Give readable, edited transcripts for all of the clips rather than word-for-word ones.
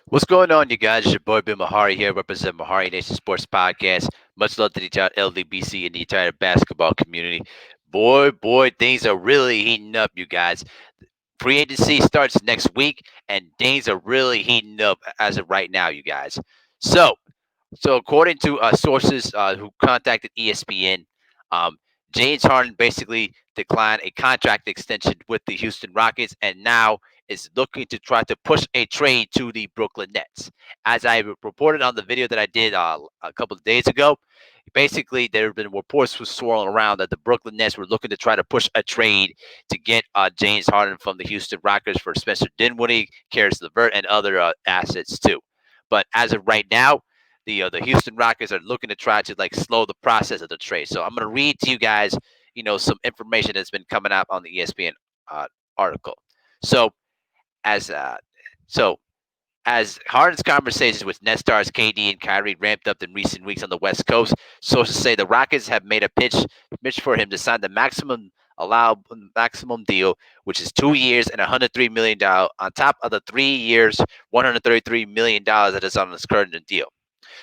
What's going on, you guys? It's your boy Bill Mahari here, represent Mahari Nation Sports Podcast. Much love to the entire LDBC and the entire basketball community. Boy, things are really heating up, you guys. Free agency starts next week, and things are really heating up as of right now, you guys. So, so according to sources who contacted ESPN, um, James Harden basically declined a contract extension with the Houston Rockets, and now is looking to try to push a trade to the Brooklyn Nets. As I reported on the video that I did a couple of days ago, basically there have been reports were swirling around that the Brooklyn Nets were looking to try to push a trade to get James Harden from the Houston Rockets for Spencer Dinwiddie, Karis LeVert, and other assets too. But as of right now, the Houston Rockets are looking to try to like slow the process of the trade. So I'm going to read to you guys, some information that's been coming out on the ESPN article. So as uh, so as Harden's conversations with Nets stars KD and Kyrie ramped up in recent weeks on the West Coast, sources say the Rockets have made a pitch for him to sign the maximum deal, which is 2 years and $103 million on top of the 3 years, $133 million that is on his current deal.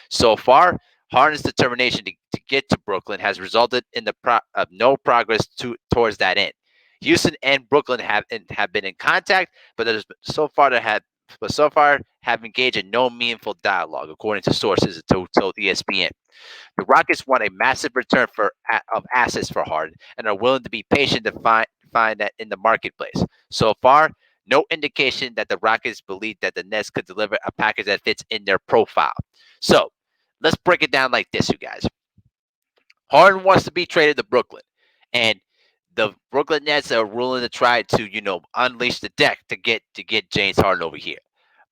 So far, Harden's determination to get to Brooklyn has resulted in of no progress towards that end. Houston and Brooklyn have been in contact, but so far have engaged in no meaningful dialogue, according to sources told ESPN. The Rockets want a massive return of assets for Harden and are willing to be patient to find that in the marketplace. So far, no indication that the Rockets believe that the Nets could deliver a package that fits in their profile. So let's break it down like this, you guys. Harden wants to be traded to Brooklyn, and the Brooklyn Nets are willing to try to, unleash the deck to get James Harden over here.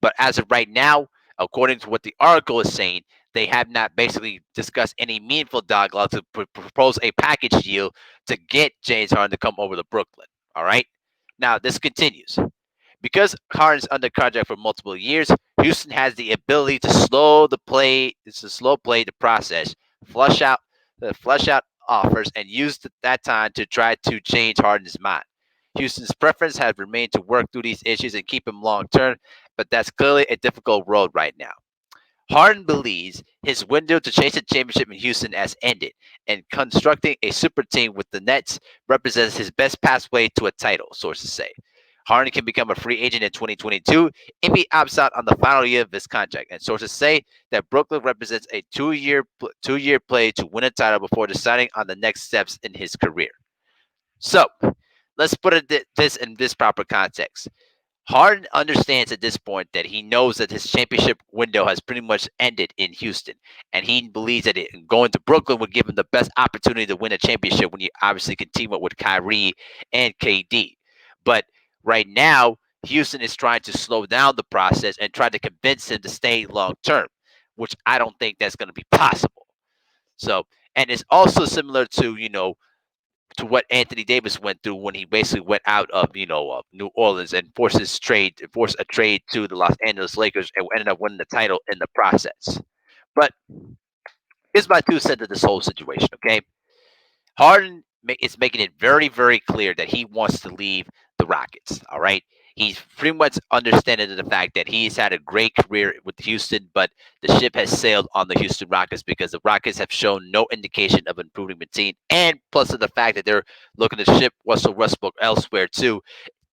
But as of right now, according to what the article is saying, they have not basically discussed any meaningful dialogue to propose a package deal to get James Harden to come over to Brooklyn. All right. Now this continues. Because Harden's under contract for multiple years, Houston has the ability to slow play the process, flush out flush out offers, and use that time to try to change Harden's mind. Houston's preference has remained to work through these issues and keep him long term, but that's clearly a difficult road right now. Harden believes his window to chase a championship in Houston has ended, and constructing a super team with the Nets represents his best pathway to a title, sources say. Harden can become a free agent in 2022 if he opts out on the final year of his contract, and sources say that Brooklyn represents a two-year play to win a title before deciding on the next steps in his career. So, let's put this in this proper context. Harden understands at this point that he knows that his championship window has pretty much ended in Houston, and he believes that going to Brooklyn would give him the best opportunity to win a championship when you obviously can team up with Kyrie and KD. But right now, Houston is trying to slow down the process and try to convince him to stay long term, which I don't think that's going to be possible. So, and it's also similar to what Anthony Davis went through when he basically went out of New Orleans and forced a trade to the Los Angeles Lakers and ended up winning the title in the process. But here's my 2 cents of this whole situation. Okay, Harden is making it very, very clear that he wants to leave the Rockets. All right. He's pretty much understanding the fact that he's had a great career with Houston, but the ship has sailed on the Houston Rockets because the Rockets have shown no indication of improving the team. And plus of the fact that they're looking to ship Russell Westbrook elsewhere too,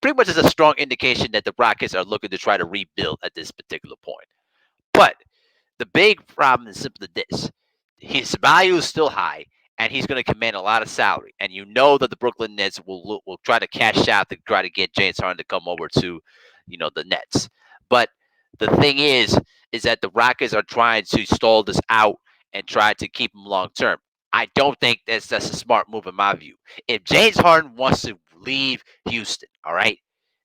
pretty much is a strong indication that the Rockets are looking to try to rebuild at this particular point. But the big problem is simply this: his value is still high, and he's going to command a lot of salary. And you know that the Brooklyn Nets will try to cash out to try to get James Harden to come over to, the Nets. But the thing is that the Rockets are trying to stall this out and try to keep him long term. I don't think that's a smart move in my view. If James Harden wants to leave Houston, all right,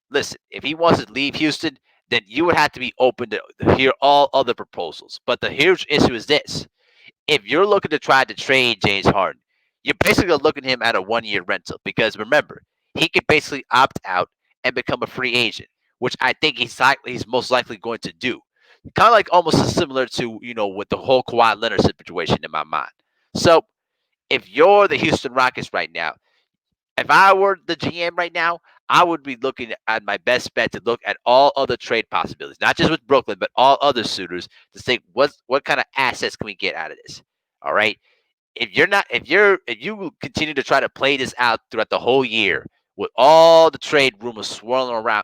listen, if he wants to leave Houston, then you would have to be open to hear all other proposals. But the huge issue is this: if you're looking to try to trade James Harden, you're basically looking at him at a 1 year rental because remember, he could basically opt out and become a free agent, which I think he's most likely going to do. Kind of like almost similar to, with the whole Kawhi Leonard situation in my mind. So if you're the Houston Rockets right now, if I were the GM right now, I would be looking at my best bet to look at all other trade possibilities, not just with Brooklyn, but all other suitors to say what kind of assets can we get out of this. All right. If you continue to try to play this out throughout the whole year with all the trade rumors swirling around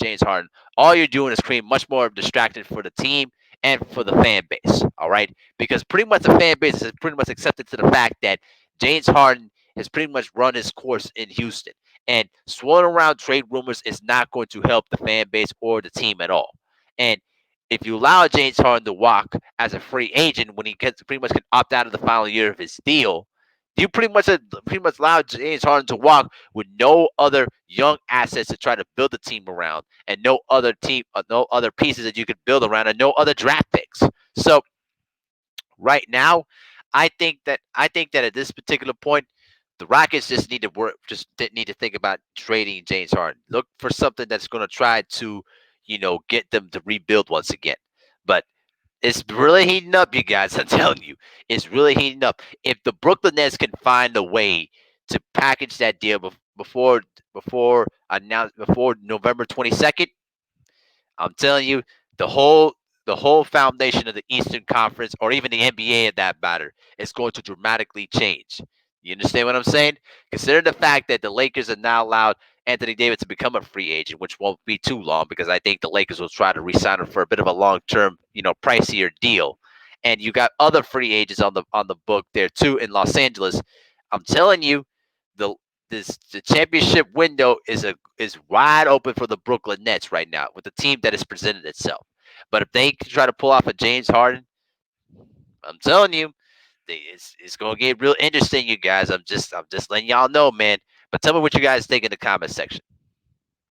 James Harden, all you're doing is creating much more distraction for the team and for the fan base. All right, because pretty much the fan base is pretty much accepted to the fact that James Harden has pretty much run his course in Houston, and swirling around trade rumors is not going to help the fan base or the team at all. And if you allow James Harden to walk as a free agent when he gets pretty much can opt out of the final year of his deal, you pretty much allow James Harden to walk with no other young assets to try to build a team around, and no other pieces that you could build around, and no other draft picks. So right now, I think that at this particular point, the Rockets just need to need to think about trading James Harden. Look for something that's going to try to, get them to rebuild once again. But it's really heating up, you guys. I'm telling you, it's really heating up. If the Brooklyn Nets can find a way to package that deal before November 22nd, I'm telling you, the whole the whole foundation of the Eastern Conference, or even the NBA, in that matter, is going to dramatically change. You understand what I'm saying? Consider the fact that the Lakers have now allowed Anthony Davis to become a free agent, which won't be too long because I think the Lakers will try to re-sign him for a bit of a long-term, pricier deal. And you got other free agents on the book there too in Los Angeles. I'm telling you, the the championship window is wide open for the Brooklyn Nets right now with the team that has presented itself. But if they can try to pull off a James Harden, I'm telling you, it's going to get real interesting, you guys. I'm just letting y'all know, man. But tell me what you guys think in the comment section.